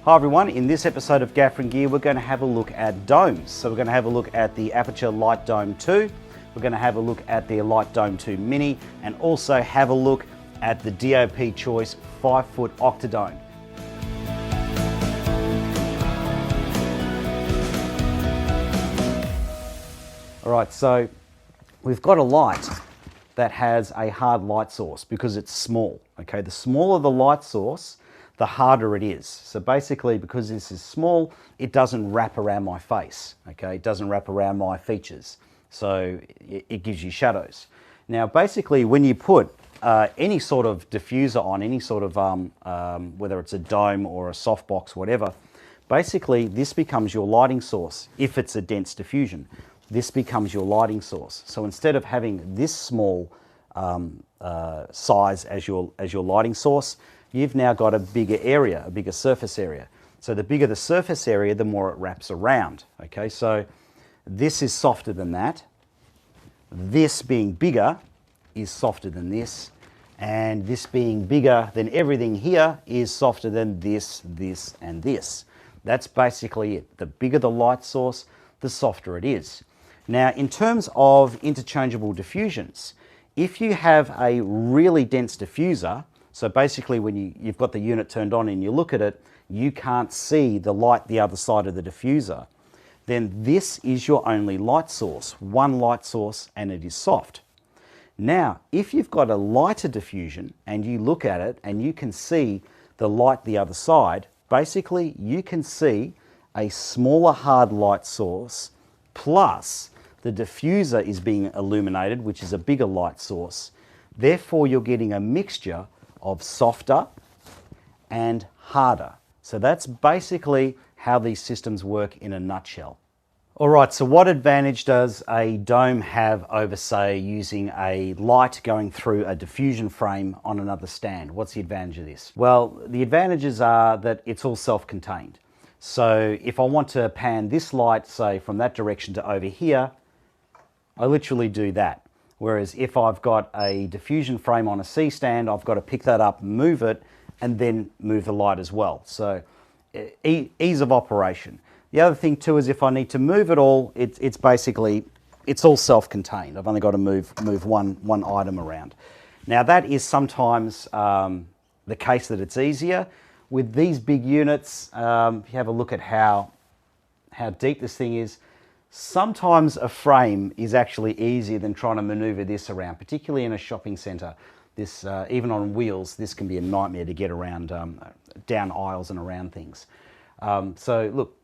Hi everyone, in this episode of Gaffer and Gear we're going to have a look at domes. So we're going to have a look at the Aputure LightDome II, we're going to have a look at the LightDome II Mini, and also have a look at the DOP Choice 5-foot Octodome. Alright, so we've got a light that has a hard light source because it's small. Okay, the smaller the light source, the harder it is. So basically, because this is small, it doesn't wrap around my face. Okay, it doesn't wrap around my features. So it gives you shadows. Now, basically, when you put any sort of diffuser on, any sort of, whether it's a dome or a softbox, whatever, basically this becomes your lighting source. If it's a dense diffusion, this becomes your lighting source. So instead of having this small size as your lighting source, you've now got a bigger area, a bigger surface area. So the bigger the surface area, the more it wraps around. Okay, so this is softer than that. This being bigger is softer than this. And this being bigger than everything here is softer than this, this, and this. That's basically it. The bigger the light source, the softer it is. Now, in terms of interchangeable diffusions, if you have a really dense diffuser, so basically when you've got the unit turned on and you look at it, you can't see the light the other side of the diffuser, then this is your only light source, one light source, and it is soft. Now, if you've got a lighter diffusion and you look at it and you can see the light the other side, basically you can see a smaller hard light source plus the diffuser is being illuminated, which is a bigger light source. Therefore, you're getting a mixture of softer and harder. So that's basically how these systems work in a nutshell. All right, so what advantage does a dome have over, say, using a light going through a diffusion frame on another stand? What's the advantage of this? Well, the advantages are that it's all self-contained. So if I want to pan this light, say, from that direction to over here, I literally do that. Whereas if I've got a diffusion frame on a C-stand, I've got to pick that up, move it, and then move the light as well. So ease of operation. The other thing too is if I need to move it all, it's all self-contained. I've only got to move one item around. Now that is sometimes the case that it's easier. With these big units, if you have a look at how deep this thing is, sometimes a frame is actually easier than trying to maneuver this around, particularly in a shopping centre. This, even on wheels, this can be a nightmare to get around, down aisles and around things. So look,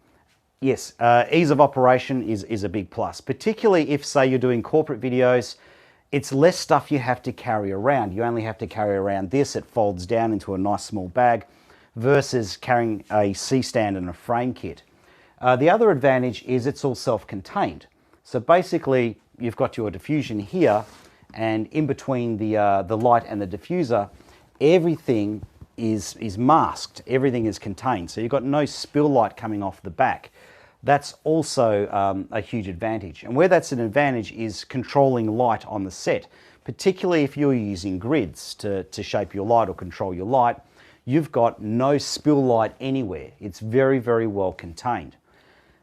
yes, ease of operation is a big plus, particularly if, say, you're doing corporate videos. It's less stuff you have to carry around. You only have to carry around this. It folds down into a nice small bag versus carrying a C-stand and a frame kit. The other advantage is it's all self-contained. So basically, you've got your diffusion here, and in between the light and the diffuser, everything is masked. Everything is contained. So you've got no spill light coming off the back. That's also a huge advantage. And where that's an advantage is controlling light on the set, particularly if you're using grids to shape your light or control your light. You've got no spill light anywhere. It's very, very well contained.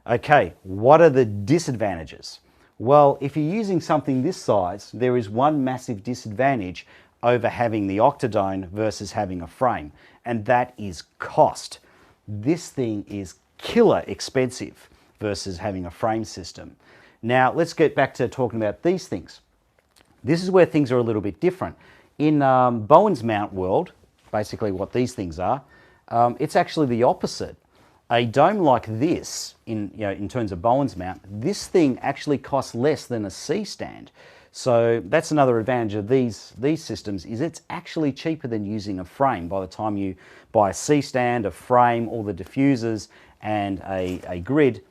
Okay, what are the disadvantages? Well, if you're using something this size, there is one massive disadvantage over having the Octodome versus having a frame, and that is cost. This thing is killer expensive versus having a frame system. Now, let's get back to talking about these things. This is where things are a little bit different. In Bowen's mount world, basically what these things are, it's actually the opposite. A dome like this, in terms of Bowen's mount, this thing actually costs less than a C-stand. So that's another advantage of these systems, is it's actually cheaper than using a frame. By the time you buy a C-stand, a frame, all the diffusers, and a grid,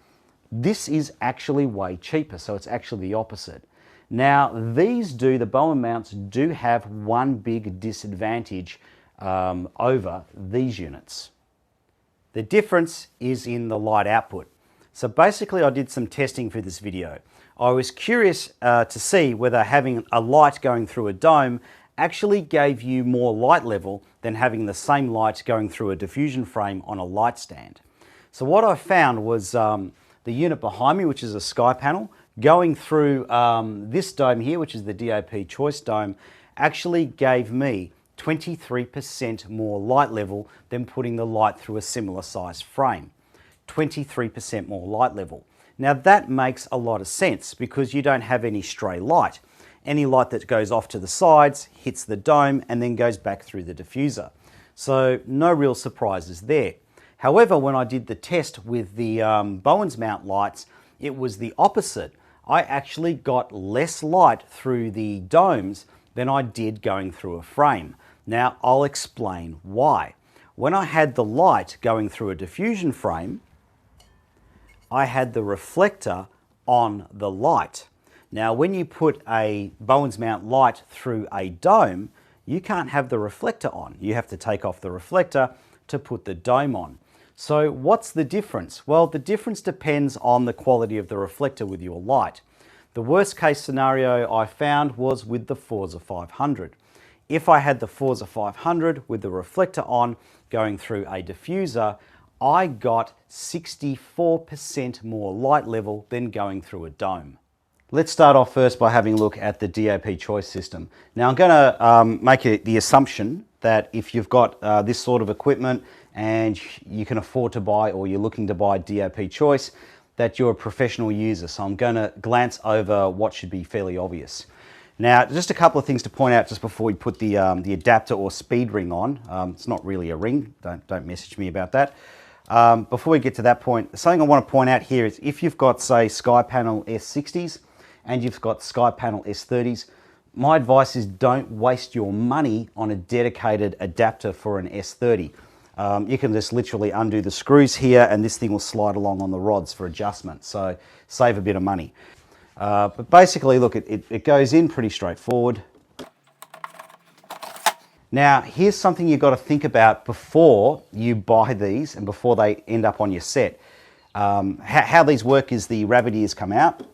this is actually way cheaper. So it's actually the opposite. Now, the Bowen mounts do have one big disadvantage over these units. The difference is in the light output. So basically I did some testing for this video. I was curious to see whether having a light going through a dome actually gave you more light level than having the same light going through a diffusion frame on a light stand. So what I found was the unit behind me, which is a Skypanel, going through this dome here, which is the DOP Choice Dome, actually gave me 23% more light level than putting the light through a similar size frame. 23% more light level. Now that makes a lot of sense because you don't have any stray light. Any light that goes off to the sides hits the dome and then goes back through the diffuser. So no real surprises there. However, when I did the test with the Bowens mount lights, it was the opposite. I actually got less light through the domes than I did going through a frame. Now I'll explain why. When I had the light going through a diffusion frame, I had the reflector on the light. Now when you put a Bowens mount light through a dome, you can't have the reflector on. You have to take off the reflector to put the dome on. So what's the difference? Well, the difference depends on the quality of the reflector with your light. The worst case scenario I found was with the Forza 500. If I had the Forza 500 with the reflector on going through a diffuser, I got 64% more light level than going through a dome. Let's start off first by having a look at the DOP Choice system. Now I'm going to make the assumption that if you've got this sort of equipment and you can afford to buy or you're looking to buy DOP Choice, that you're a professional user. So I'm going to glance over what should be fairly obvious. Now, just a couple of things to point out just before we put the adapter or speed ring on. It's not really a ring, don't message me about that. Before we get to that point, something I want to point out here is if you've got, say, Skypanel S60s and you've got Skypanel S30s, my advice is don't waste your money on a dedicated adapter for an S30. You can just literally undo the screws here and this thing will slide along on the rods for adjustment, so save a bit of money. But basically, look, it goes in pretty straightforward. Now, here's something you've got to think about before you buy these and before they end up on your set. How these work is the rabbit ears come out.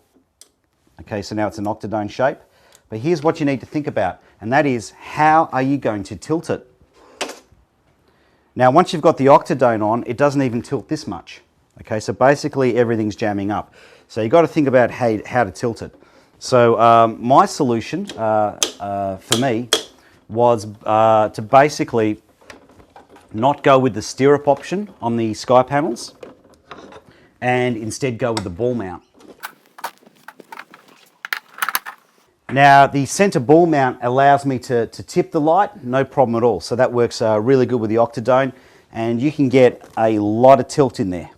Okay, so now it's an octodome shape. But here's what you need to think about, and that is how are you going to tilt it? Now, once you've got the octodome on, it doesn't even tilt this much. Okay, so basically everything's jamming up. So you've got to think about how to tilt it. So my solution for me was to basically not go with the stirrup option on the Skypanels and instead go with the ball mount. Now the center ball mount allows me to tip the light, no problem at all. So that works really good with the octodome and you can get a lot of tilt in there.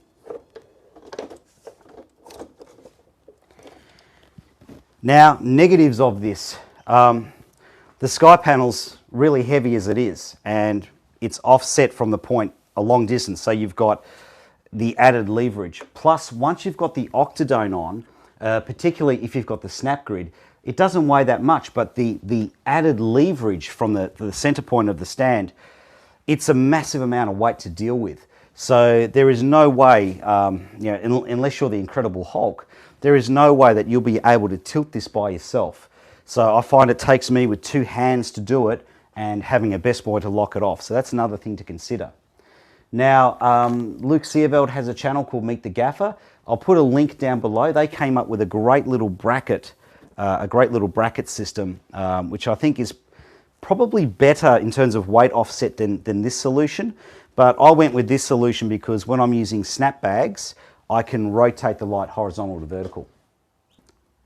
Now, negatives of this. The Skypanel's really heavy as it is and it's offset from the point a long distance. So you've got the added leverage. Plus, once you've got the octodome on, particularly if you've got the snap grid, it doesn't weigh that much, but the added leverage from the center point of the stand, it's a massive amount of weight to deal with. So there is no way, unless you're the Incredible Hulk, there is no way that you'll be able to tilt this by yourself. So I find it takes me with two hands to do it and having a best boy to lock it off. So that's another thing to consider. Now, Luke Seerveld has a channel called Meet the Gaffer. I'll put a link down below. They came up with a great little bracket system, which I think is probably better in terms of weight offset than this solution. But I went with this solution because when I'm using snap bags, I can rotate the light horizontal to vertical.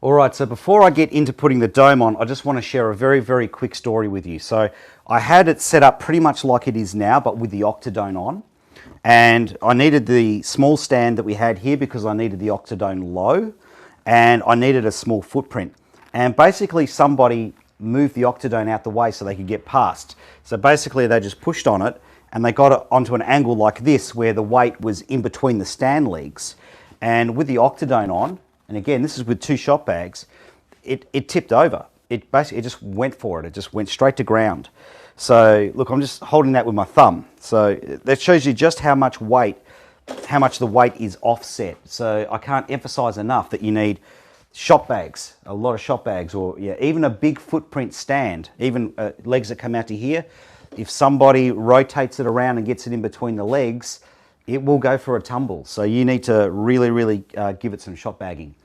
All right, so before I get into putting the dome on, I just want to share a very, very quick story with you. So I had it set up pretty much like it is now, but with the octodome on. And I needed the small stand that we had here because I needed the octodome low, and I needed a small footprint. And basically somebody moved the octodome out the way so they could get past. So basically they just pushed on it and they got it onto an angle like this where the weight was in between the stand legs. And with the octodome on, and again, this is with two shop bags, it tipped over. It just went for it. It just went straight to ground. So look, I'm just holding that with my thumb. So that shows you just how much the weight is offset. So I can't emphasize enough that you need shop bags, a lot of shop bags, or yeah, even a big footprint stand, even legs that come out to here. If somebody rotates it around and gets it in between the legs, it will go for a tumble. So you need to really, really give it some shop bagging.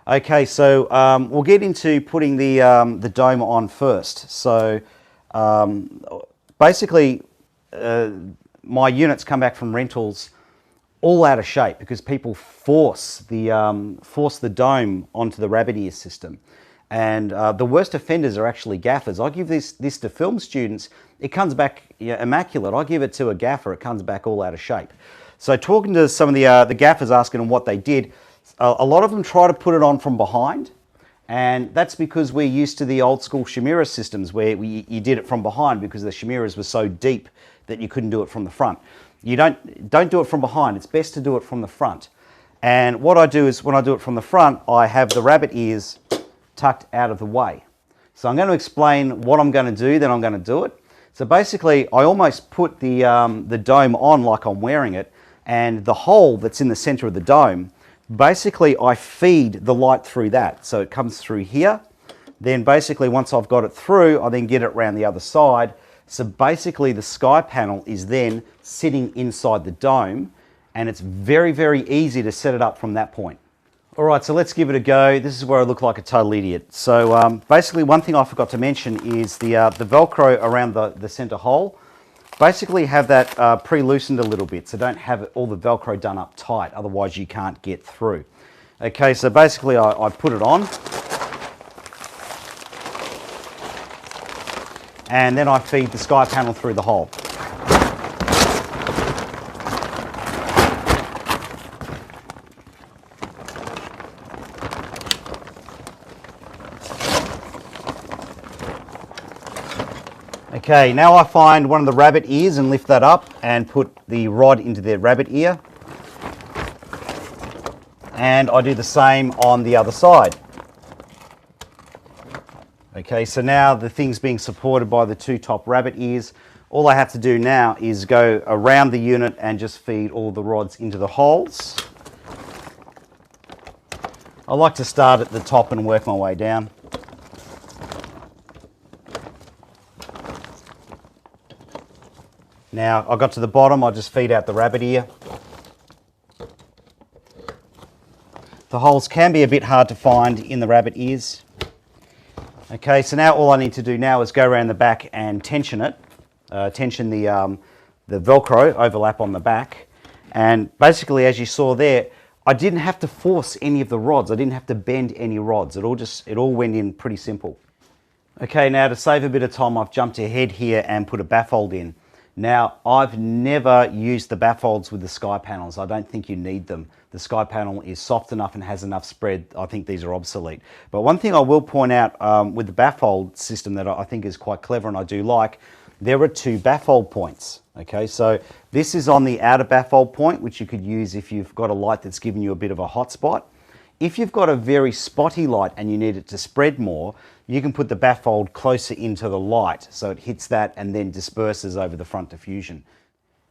Okay, so we'll get into putting the dome on first. So basically, my units come back from rentals all out of shape because people force the dome onto the rabbit ear system. And the worst offenders are actually gaffers. I give this to film students, it comes back immaculate. I give it to a gaffer, it comes back all out of shape. So talking to some of the gaffers, asking them what they did, a lot of them try to put it on from behind. And that's because we're used to the old school chimera systems where you did it from behind because the chimeras were so deep that you couldn't do it from the front. You don't do it from behind, it's best to do it from the front. And what I do is when I do it from the front, I have the rabbit ears tucked out of the way. So I'm going to explain what I'm going to do, then I'm going to do it. So basically I almost put the dome on like I'm wearing it, and the hole that's in the center of the dome, basically I feed the light through that. So it comes through here, then basically once I've got it through, I then get it around the other side. So basically the Skypanel is then sitting inside the dome, and it's very, very easy to set it up from that point. All right, so let's give it a go. This is where I look like a total idiot. So basically one thing I forgot to mention is the Velcro around the center hole. Basically have that pre-loosened a little bit, so don't have all the Velcro done up tight, otherwise you can't get through. Okay, so basically I put it on, and then I feed the Skypanel through the hole. Okay, now I find one of the rabbit ears and lift that up and put the rod into the rabbit ear. And I do the same on the other side. Okay, so now the thing's being supported by the two top rabbit ears. All I have to do now is go around the unit and just feed all the rods into the holes. I like to start at the top and work my way down. Now I got to the bottom, I just feed out the rabbit ear. The holes can be a bit hard to find in the rabbit ears. Okay, so now all I need to do now is go around the back and tension it. Tension the Velcro overlap on the back. And basically, as you saw there, I didn't have to force any of the rods. I didn't have to bend any rods. It all went in pretty simple. Okay, now to save a bit of time, I've jumped ahead here and put a baffle in. Now, I've never used the baffles with the Skypanels. I don't think you need them. The Skypanel is soft enough and has enough spread. I think these are obsolete. But one thing I will point out with the baffle system that I think is quite clever and I do like, there are two baffle points. Okay, so this is on the outer baffle point, which you could use if you've got a light that's giving you a bit of a hot spot. If you've got a very spotty light and you need it to spread more, you can put the baffle closer into the light so it hits that and then disperses over the front diffusion.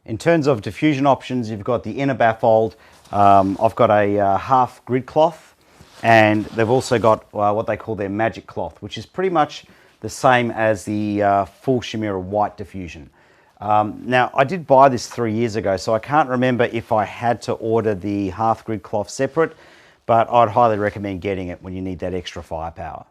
In terms of diffusion options, you've got the inner baffle. I've got a half grid cloth, and they've also got what they call their magic cloth, which is pretty much the same as the full Chimera white diffusion. Now, I did buy this 3 years ago, so I can't remember if I had to order the half grid cloth separate, but I'd highly recommend getting it when you need that extra firepower.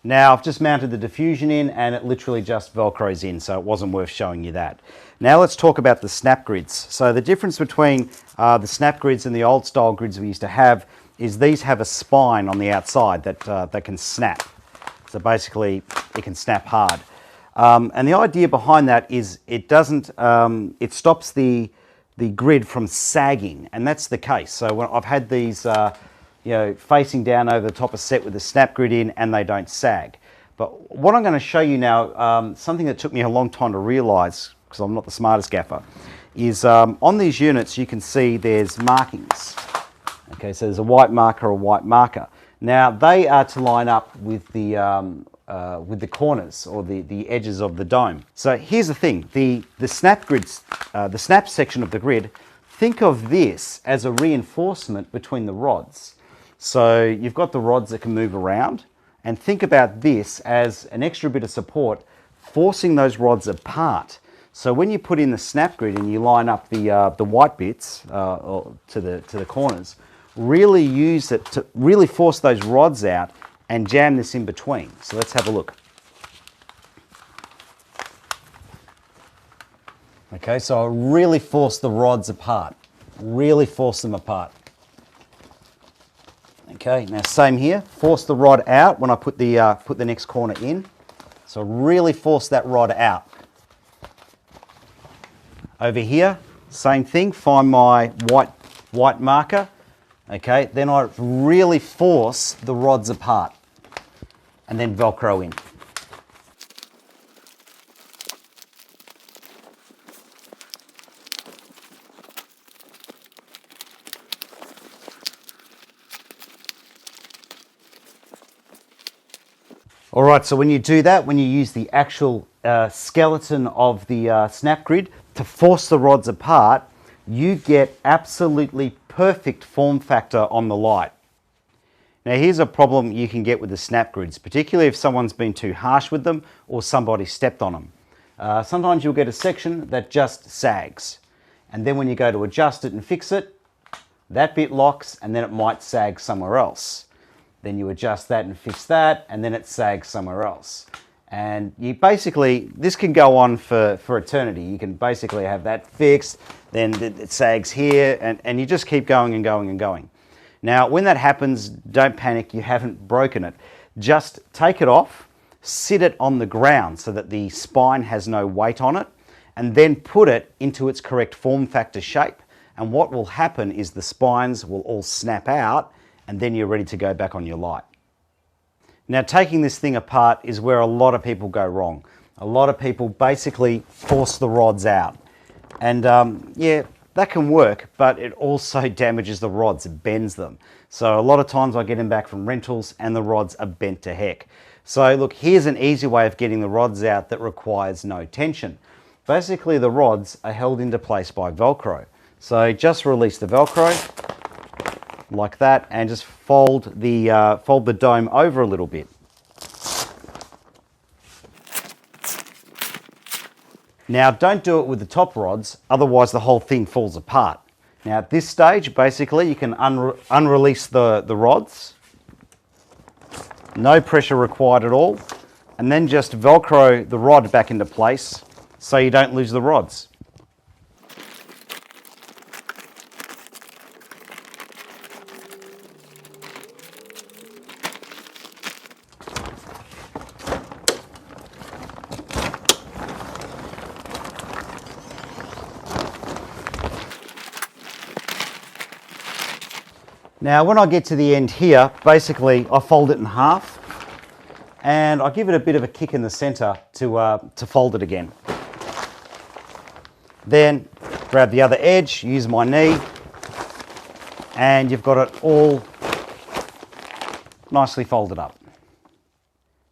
Now, I've just mounted the diffusion in and it literally just Velcros in, so it wasn't worth showing you that. Now let's talk about the snap grids. So the difference between the snap grids and the old style grids we used to have is these have a spine on the outside that can snap. So basically it can snap hard. And the idea behind that is it doesn't, it stops the grid from sagging, and that's the case. So when I've had these facing down over the top of set with the snap grid in, and they don't sag. But what I'm going to show you now, something that took me a long time to realise, because I'm not the smartest gaffer, is on these units you can see there's markings. Okay, so there's a white marker. Now they are to line up with the corners or the edges of the dome. So here's the thing: the snap grids, the snap section of the grid. Think of this as a reinforcement between the rods. So you've got the rods that can move around, and think about this as an extra bit of support, forcing those rods apart. So when you put in the snap grid and you line up the white bits to the corners, really use it to really force those rods out and jam this in between. So let's have a look. Okay, so I really force the rods apart, really force them apart. Okay, now same here, force the rod out when I put the next corner in. So really force that rod out. Over here, same thing, find my white marker. Okay, then I really force the rods apart and then Velcro in. All right, so when you do that, when you use the actual skeleton of the snap grid to force the rods apart, you get absolutely perfect form factor on the light. Now here's a problem you can get with the snap grids, particularly if someone's been too harsh with them or somebody stepped on them. Sometimes you'll get a section that just sags, and then when you go to adjust it and fix it, that bit locks and then it might sag somewhere else. Then you adjust that and fix that, and then it sags somewhere else. And you basically, this can go on for eternity. You can basically have that fixed, then it sags here, and you just keep going and going and going. Now, when that happens, don't panic, you haven't broken it. Just take it off, sit it on the ground so that the spine has no weight on it, and then put it into its correct form factor shape. And what will happen is the spines will all snap out, and then you're ready to go back on your light. Now, taking this thing apart is where a lot of people go wrong. A lot of people basically force the rods out. And yeah, that can work, but it also damages the rods, it bends them. So a lot of times I get them back from rentals and the rods are bent to heck. So look, here's an easy way of getting the rods out that requires no tension. Basically the rods are held into place by Velcro. So just release the Velcro, like that, and just fold the dome over a little bit. Now don't do it with the top rods, otherwise the whole thing falls apart. Now at this stage, basically you can unrelease the rods, no pressure required at all, and then just Velcro the rod back into place so you don't lose the rods. Now when I get to the end here, basically I fold it in half and I give it a bit of a kick in the center to fold it again. Then grab the other edge, use my knee, and you've got it all nicely folded up.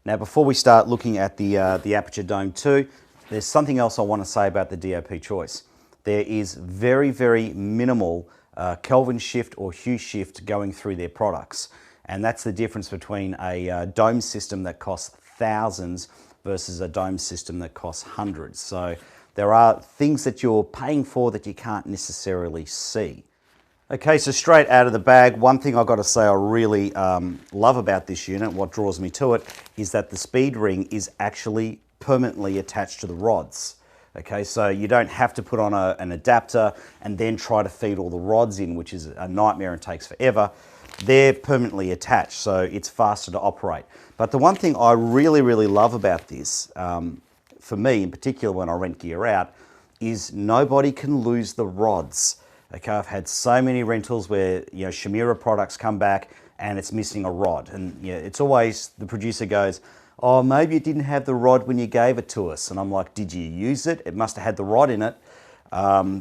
Now before we start looking at the Aputure Dome II, there's something else I want to say about the DOP Choice. There is very, very minimal Kelvin shift or hue shift going through their products, and that's the difference between a dome system that costs thousands versus a dome system that costs hundreds. So there are things that you're paying for that you can't necessarily see. Okay, so straight out of the bag, one thing I've got to say I really love about this unit, what draws me to it, is that the speed ring is actually permanently attached to the rods. Okay, so you don't have to put on an adapter and then try to feed all the rods in, which is a nightmare and takes forever. They're permanently attached, so it's faster to operate. But the one thing I really, really love about this, for me in particular when I rent gear out, is nobody can lose the rods. Okay, I've had so many rentals where Shimura products come back and it's missing a rod, and it's always the producer goes, "Oh, maybe it didn't have the rod when you gave it to us." And I'm like, did you use it? It must have had the rod in it.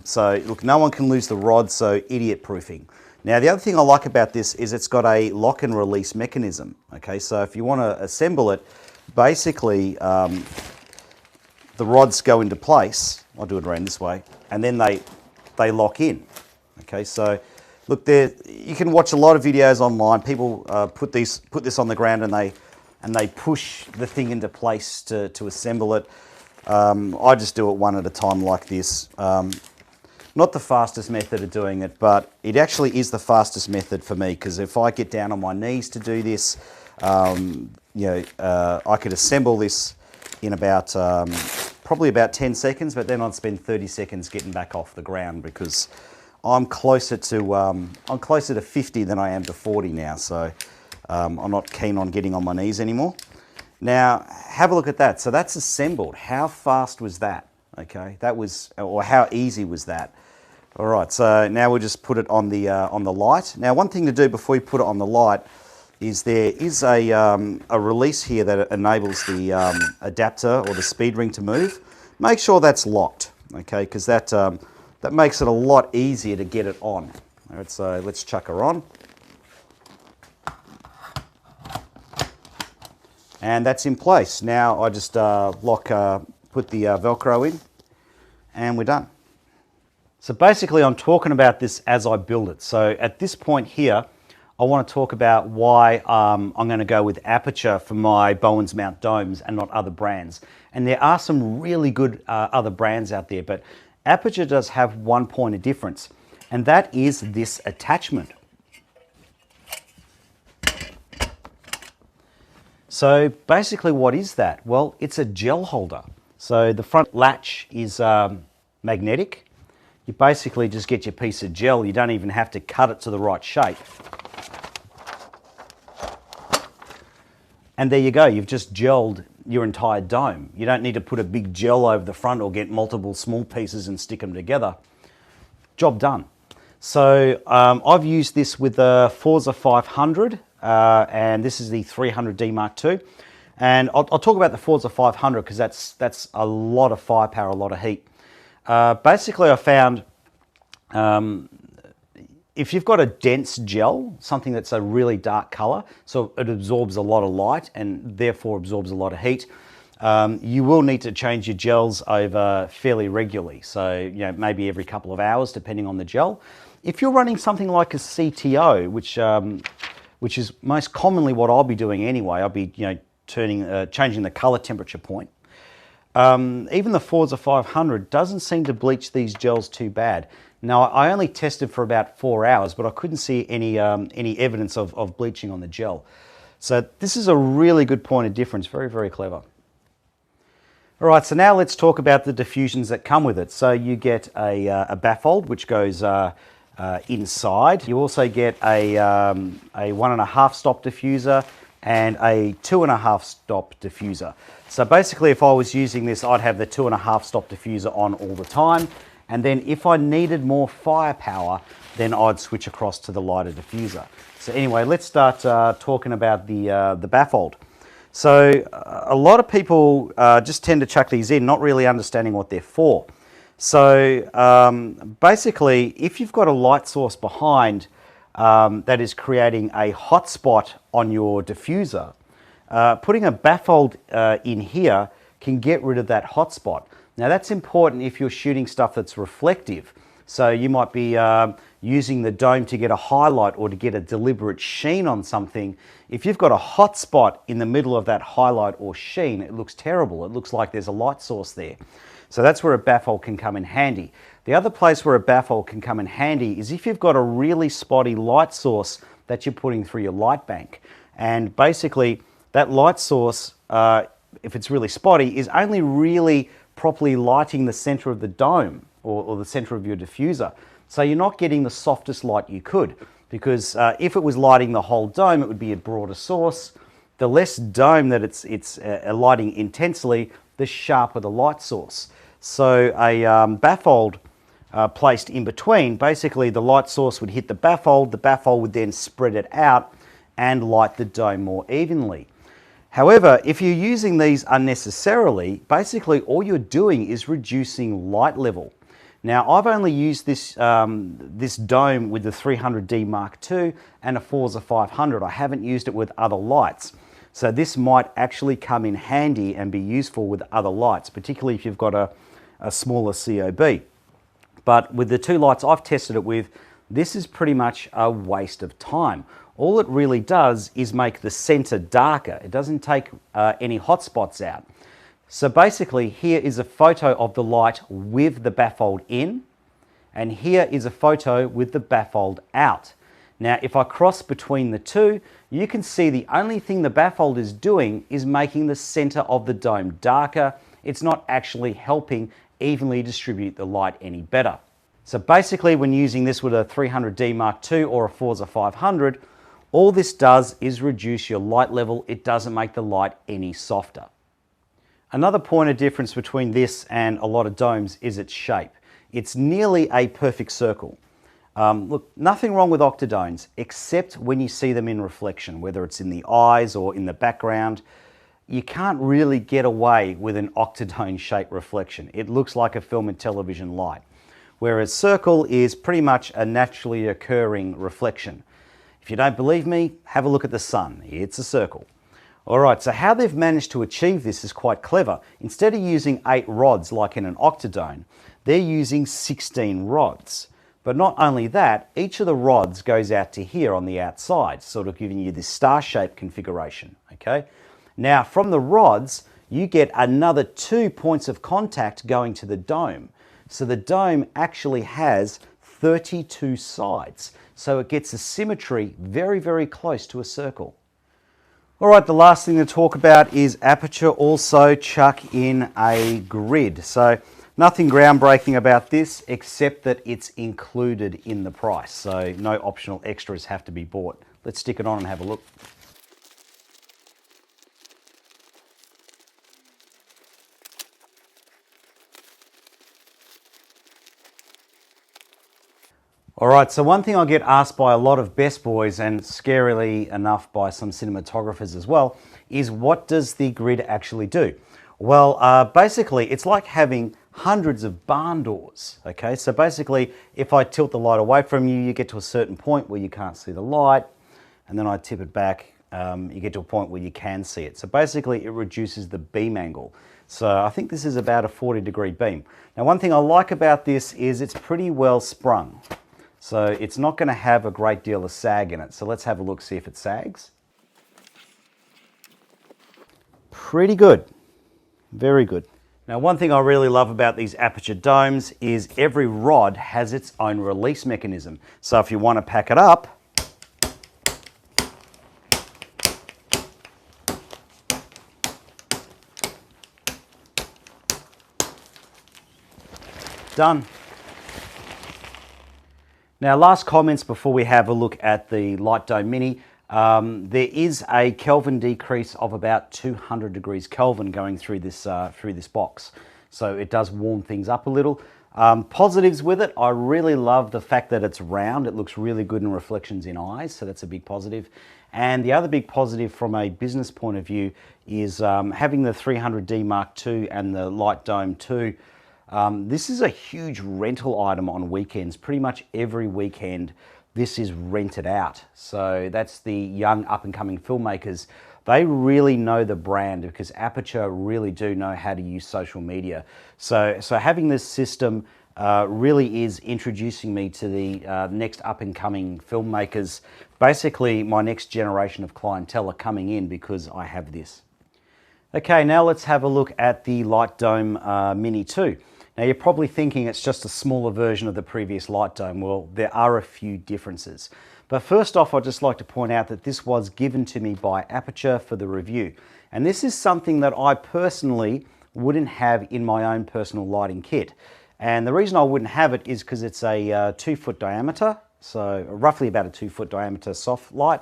So look, no one can lose the rod, so idiot proofing. Now the other thing I like about this is it's got a lock and release mechanism. Okay, so if you want to assemble it, basically the rods go into place. I'll do it around this way, and then they lock in. Okay, so Look, there you can watch a lot of videos online. People put this on the ground and they push the thing into place to assemble it. I just do it one at a time like this. Not the fastest method of doing it, but it actually is the fastest method for me, because if I get down on my knees to do this, I could assemble this in about probably about 10 seconds, but then I'd spend 30 seconds getting back off the ground, because I'm closer to 50 than I am to 40 now, so I'm not keen on getting on my knees anymore. Now, have a look at that. So that's assembled. How fast was that? Okay, that was, or how easy was that? All right, so now we'll just put it on the light. Now, one thing to do before you put it on the light is there is a release here that enables the adapter or the speed ring to move. Make sure that's locked, okay, because that makes it a lot easier to get it on. All right, so let's chuck her on. And that's in place. Now I just put the Velcro in, and we're done. So basically I'm talking about this as I build it. So at this point here, I want to talk about why I'm going to go with Aputure for my Bowens mount domes and not other brands. And there are some really good other brands out there, but Aputure does have one point of difference, and that is this attachment. So basically what is that? Well, it's a gel holder. So the front latch is magnetic. You basically just get your piece of gel. You don't even have to cut it to the right shape. And there you go, you've just gelled your entire dome. You don't need to put a big gel over the front or get multiple small pieces and stick them together. Job done. So I've used this with the Forza 500, and this is the 300D Mark II. And I'll talk about the Forza 500 because that's a lot of firepower, a lot of heat. Basically, I found if you've got a dense gel, something that's a really dark color, so it absorbs a lot of light and therefore absorbs a lot of heat, you will need to change your gels over fairly regularly. So, maybe every couple of hours, depending on the gel. If you're running something like a CTO, which is most commonly what I'll be doing anyway, I'll be, changing the color temperature point. Even the Forza 500 doesn't seem to bleach these gels too bad. Now, I only tested for about 4 hours, but I couldn't see any evidence of bleaching on the gel. So this is a really good point of difference. Very, very clever. All right, so now let's talk about the diffusions that come with it. So you get a baffle, which goes inside. You also get a 1.5 stop diffuser and a 2.5 stop diffuser. So basically, if I was using this, I'd have the 2.5 stop diffuser on all the time. And then if I needed more firepower, then I'd switch across to the lighter diffuser. So anyway, let's start talking about the baffled. So a lot of people just tend to chuck these in, not really understanding what they're for. So basically, if you've got a light source behind that is creating a hotspot on your diffuser, putting a baffled in here can get rid of that hotspot. Now that's important if you're shooting stuff that's reflective. So you might be using the dome to get a highlight or to get a deliberate sheen on something. If you've got a hot spot in the middle of that highlight or sheen, it looks terrible. It looks like there's a light source there. So that's where a baffle can come in handy. The other place where a baffle can come in handy is if you've got a really spotty light source that you're putting through your light bank. And basically that light source, if it's really spotty, is only really properly lighting the center of the dome or the center of your diffuser. So you're not getting the softest light you could, because if it was lighting the whole dome, it would be a broader source. The less dome that it's lighting intensely, the sharper the light source. So a baffled placed in between, basically the light source would hit the baffle would then spread it out and light the dome more evenly. However, if you're using these unnecessarily, basically all you're doing is reducing light level. Now, I've only used this, this dome with the 300D Mark II and a Forza 500. I haven't used it with other lights. So this might actually come in handy and be useful with other lights, particularly if you've got a smaller COB. But with the two lights I've tested it with, this is pretty much a waste of time. All it really does is make the center darker. It doesn't take any hotspots out. So basically, here is a photo of the light with the baffled in, and here is a photo with the baffled out. Now, if I cross between the two, you can see the only thing the baffled is doing is making the center of the dome darker. It's not actually helping evenly distribute the light any better. So basically, when using this with a 300D Mark II or a Forza 500, all this does is reduce your light level. It doesn't make the light any softer. Another point of difference between this and a lot of domes is its shape. It's nearly a perfect circle. Look, nothing wrong with octodomes, except when you see them in reflection, whether it's in the eyes or in the background. You can't really get away with an octodome shaped reflection. It looks like a film and television light, whereas circle is pretty much a naturally occurring reflection. If you don't believe me, have a look at the sun. It's a circle. All right, so how they've managed to achieve this is quite clever. Instead of using 8 rods like in an octodome, they're using 16 rods. But not only that, each of the rods goes out to here on the outside, sort of giving you this star-shaped configuration, okay? Now, from the rods, you get another 2 points of contact going to the dome. So the dome actually has 32 sides. So it gets a symmetry very, very close to a circle. All right, the last thing to talk about is Aputure also chuck in a grid. So nothing groundbreaking about this except that it's included in the price. So no optional extras have to be bought. Let's stick it on and have a look. All right, so one thing I get asked by a lot of best boys, and scarily enough by some cinematographers as well, is what does the grid actually do? Well, basically, it's like having hundreds of barn doors, okay? So basically, if I tilt the light away from you, you get to a certain point where you can't see the light, and then I tip it back, you get to a point where you can see it. So basically, it reduces the beam angle. So I think this is about a 40-degree beam. Now, one thing I like about this is it's pretty well sprung. So it's not going to have a great deal of sag in it. So let's have a look, see if it sags. Pretty good. Very good. Now, one thing I really love about these Aputure domes is every rod has its own release mechanism. So if you want to pack it up, done. Now, last comments before we have a look at the Lightdome Mini. There is a Kelvin decrease of about 200 degrees Kelvin going through this box. So it does warm things up a little. Positives with it, I really love the fact that it's round. It looks really good in reflections in eyes, so that's a big positive. And the other big positive from a business point of view is having the 300D Mark II and the LightDome II. This is a huge rental item on weekends. Pretty much every weekend this is rented out. So that's the young up-and-coming filmmakers. They really know the brand because Aputure really do know how to use social media. So having this system really is introducing me to the next up-and-coming filmmakers. Basically, my next generation of clientele are coming in because I have this. Okay, now let's have a look at the Lightdome Mini II. Now, you're probably thinking it's just a smaller version of the previous Lightdome. Well, there are a few differences. But first off, I'd just like to point out that this was given to me by Aputure for the review. And this is something that I personally wouldn't have in my own personal lighting kit. And the reason I wouldn't have it is because it's a 2-foot diameter, so roughly about a 2-foot diameter soft light.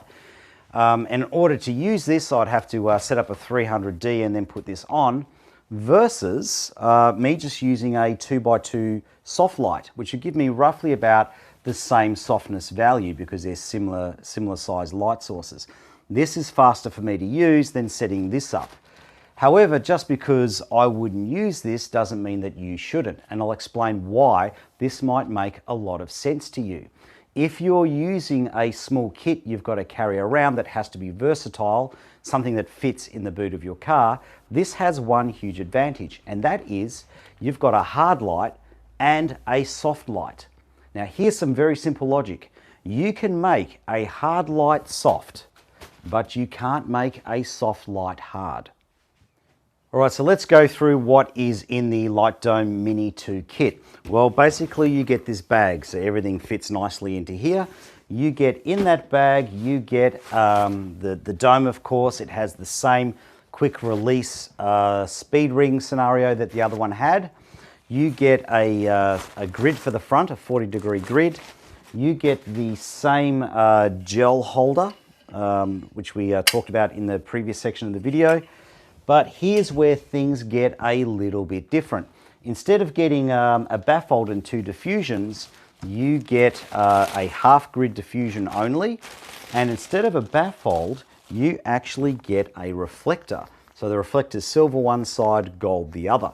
And in order to use this, I'd have to set up a 300D and then put this on, versus me just using a 2x2 soft light, which would give me roughly about the same softness value because they're similar size light sources. This is faster for me to use than setting this up. However, just because I wouldn't use this doesn't mean that you shouldn't, and I'll explain why this might make a lot of sense to you. If you're using a small kit you've got to carry around that has to be versatile, something that fits in the boot of your car, this has one huge advantage, and that is you've got a hard light and a soft light. Now here's some very simple logic. You can make a hard light soft, but you can't make a soft light hard. All right, so let's go through what is in the Lightdome Mini 2 kit. Well, basically you get this bag, so everything fits nicely into here. You get in that bag, you get the dome, of course. It has the same quick release speed ring scenario that the other one had. You get a grid for the front, a 40-degree grid. You get the same gel holder, which we talked about in the previous section of the video. But here's where things get a little bit different. Instead of getting a baffle and 2 diffusions, you get a half grid diffusion only. And instead of a baffle, you actually get a reflector. So the reflector is silver one side, gold the other.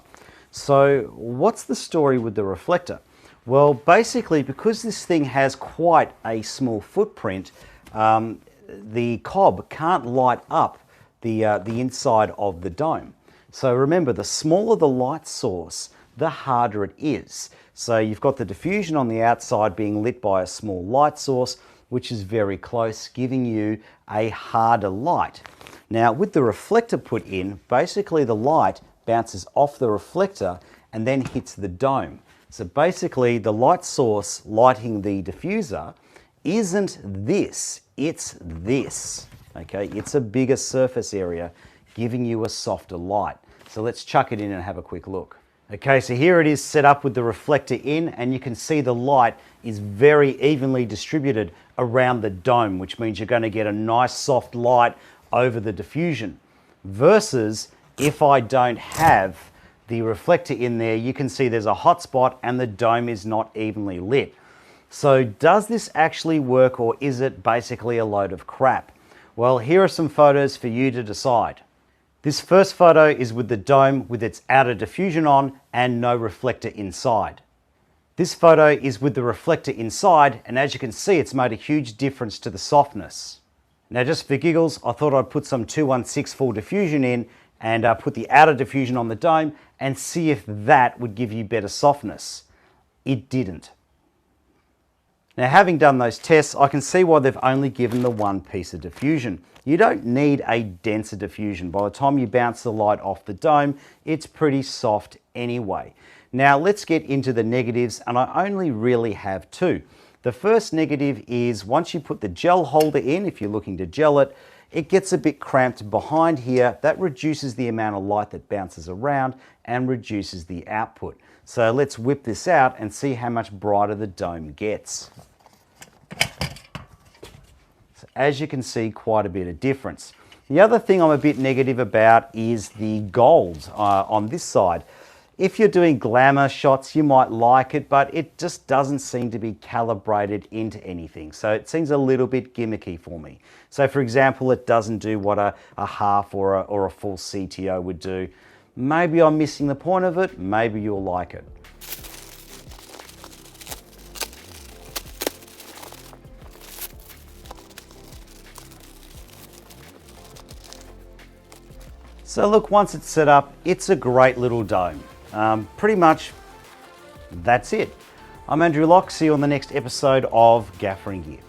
So what's the story with the reflector? Well, basically, because this thing has quite a small footprint, the cob can't light up the inside of the dome. So remember, the smaller the light source, the harder it is. So you've got the diffusion on the outside being lit by a small light source, which is very close, giving you a harder light. Now, with the reflector put in, basically the light bounces off the reflector and then hits the dome. So basically, the light source lighting the diffuser isn't this, it's this. Okay, it's a bigger surface area giving you a softer light. So let's chuck it in and have a quick look. Okay, so here it is set up with the reflector in, and you can see the light is very evenly distributed around the dome, which means you're going to get a nice soft light over the diffusion. Versus if I don't have the reflector in there, you can see there's a hot spot and the dome is not evenly lit. So does this actually work, or is it basically a load of crap? Well, here are some photos for you to decide. This first photo is with the dome with its outer diffusion on and no reflector inside. This photo is with the reflector inside, and as you can see, it's made a huge difference to the softness. Now, just for giggles, I thought I'd put some 216 full diffusion in and put the outer diffusion on the dome and see if that would give you better softness. It didn't. Now, having done those tests, I can see why they've only given the one piece of diffusion. You don't need a denser diffusion. By the time you bounce the light off the dome, it's pretty soft anyway. Now, let's get into the negatives, and I only really have two. The first negative is once you put the gel holder in, if you're looking to gel it, it gets a bit cramped behind here. That reduces the amount of light that bounces around and reduces the output. So let's whip this out and see how much brighter the dome gets. So as you can see, quite a bit of difference. The other thing I'm a bit negative about is the gold on this side. If you're doing glamour shots, you might like it, but it just doesn't seem to be calibrated into anything. So it seems a little bit gimmicky for me. So for example, it doesn't do what a half or a full CTO would do. Maybe I'm missing the point of it, maybe you'll like it. So look, once it's set up, it's a great little dome. Pretty much that's it. I'm Andrew Locke. See you on the next episode of Gaffer and Gear.